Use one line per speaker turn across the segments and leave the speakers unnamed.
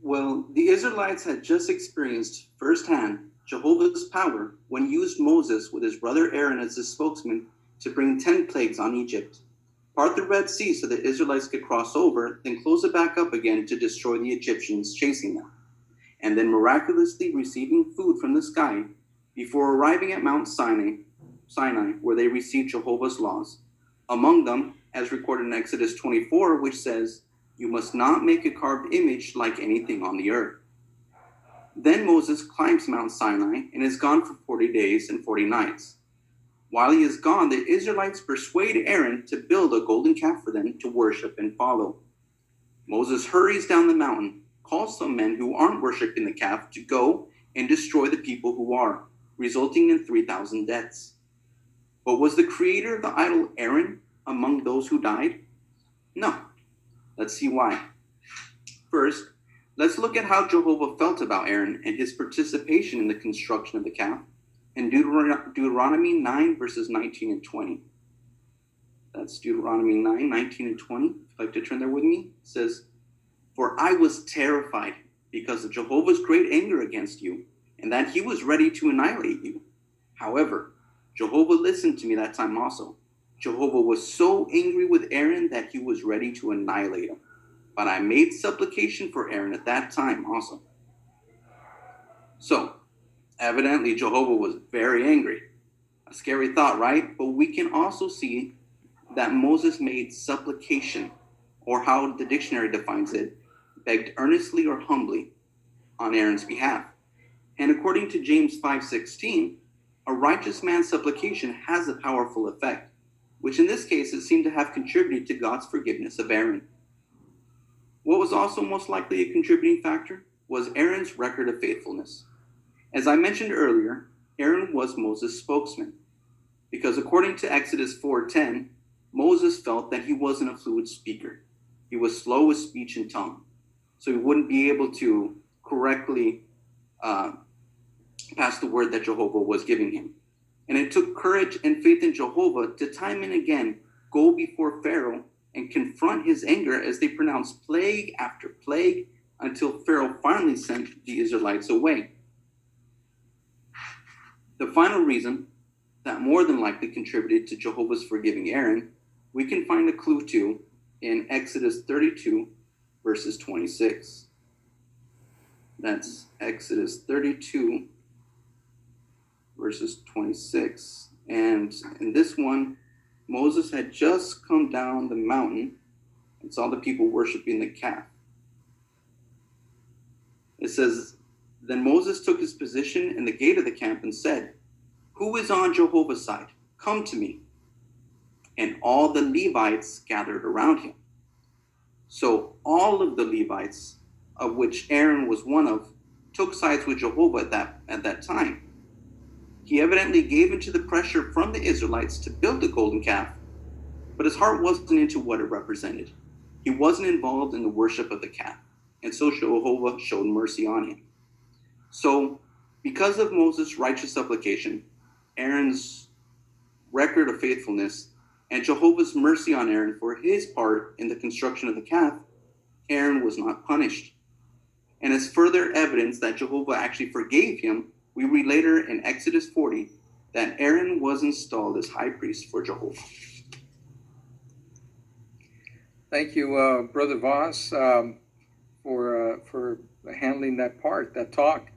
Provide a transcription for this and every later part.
Well, the Israelites had just experienced firsthand Jehovah's power when he used Moses with his brother Aaron as his spokesman to bring 10 plagues on Egypt. Part the Red Sea so the Israelites could cross over, then close it back up again to destroy the Egyptians chasing them, and then miraculously receiving food from the sky before arriving at Mount Sinai, where they received Jehovah's laws. Among them, as recorded in Exodus 24, which says, "You must not make a carved image like anything on the earth." Then Moses climbs Mount Sinai and is gone for 40 days and 40 nights. While he is gone, the Israelites persuade Aaron to build a golden calf for them to worship and follow. Moses hurries down the mountain, calls some men who aren't worshiping the calf to go and destroy the people who are, resulting in 3,000 deaths. But was the creator of the idol Aaron among those who died? No. Let's see why. First, let's look at how Jehovah felt about Aaron and his participation in the construction of the calf in Deuteronomy 9, verses 19 and 20. That's Deuteronomy 9, 19 and 20. If you'd like to turn there with me, it says, "For I was terrified because of Jehovah's great anger against you, and that he was ready to annihilate you. However, Jehovah listened to me that time also. Jehovah was so angry with Aaron that he was ready to annihilate him. But I made supplication for Aaron at that time also." So, evidently Jehovah was very angry. A scary thought, right? But we can also see that Moses made supplication, or how the dictionary defines it, begged earnestly or humbly on Aaron's behalf. And according to James 5:16, a righteous man's supplication has a powerful effect, which in this case it seemed to have contributed to God's forgiveness of Aaron. What was also most likely a contributing factor was Aaron's record of faithfulness. As I mentioned earlier, Aaron was Moses' spokesman, because according to Exodus 4:10, Moses felt that he wasn't a fluent speaker. He was slow of speech and tongue, so he wouldn't be able to correctly pass the word that Jehovah was giving him. And it took courage and faith in Jehovah to time and again go before Pharaoh and confront his anger as they pronounced plague after plague until Pharaoh finally sent the Israelites away. The final reason that more than likely contributed to Jehovah's forgiving Aaron, we can find a clue to in Exodus 32, verses 26. That's Exodus 32, verses 26. And in this one, Moses had just come down the mountain and saw the people worshiping the calf. It says, "Then Moses took his position in the gate of the camp and said, 'Who is on Jehovah's side? Come to me.' And all the Levites gathered around him." So all of the Levites, of which Aaron was one of, took sides with Jehovah at that time. He evidently gave into the pressure from the Israelites to build the golden calf, but his heart wasn't into what it represented. He wasn't involved in the worship of the calf, and so Jehovah showed mercy on him. So, because of Moses' righteous supplication, Aaron's record of faithfulness, and Jehovah's mercy on Aaron for his part in the construction of the calf, Aaron was not punished. And as further evidence that Jehovah actually forgave him, we read later in Exodus 40 that Aaron was installed as high priest for Jehovah.
Thank you, Brother Voss, for handling that part, that talk.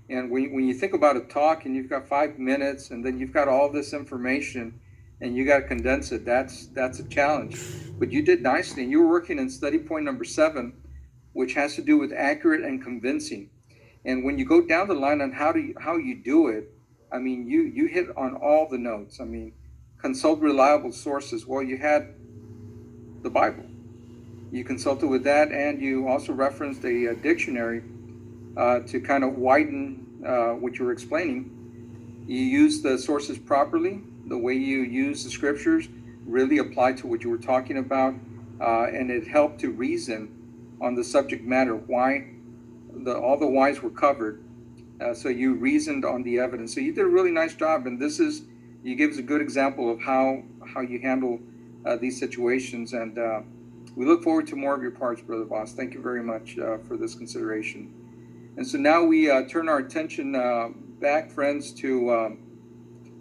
And when you think about a talk and you've got 5 minutes and then you've got all this information and you got to condense it, that's a challenge. But you did nicely. And you were working in study point number 7, which has to do with accurate and convincing. And when you go down the line on how you do it, I mean, you hit on all the notes. I mean, consult reliable sources. Well, you had the Bible. You consulted with that, and you also referenced a dictionary to kind of widen what you were explaining. You used the sources properly. The way you use the scriptures really applied to what you were talking about, and it helped to reason on the subject matter, why all the whys were covered. So you reasoned on the evidence. So you did a really nice job, and you give us a good example of how you handle these situations. And We look forward to more of your parts, Brother Boss. Thank you very much for this consideration. And so now we turn our attention back, friends, to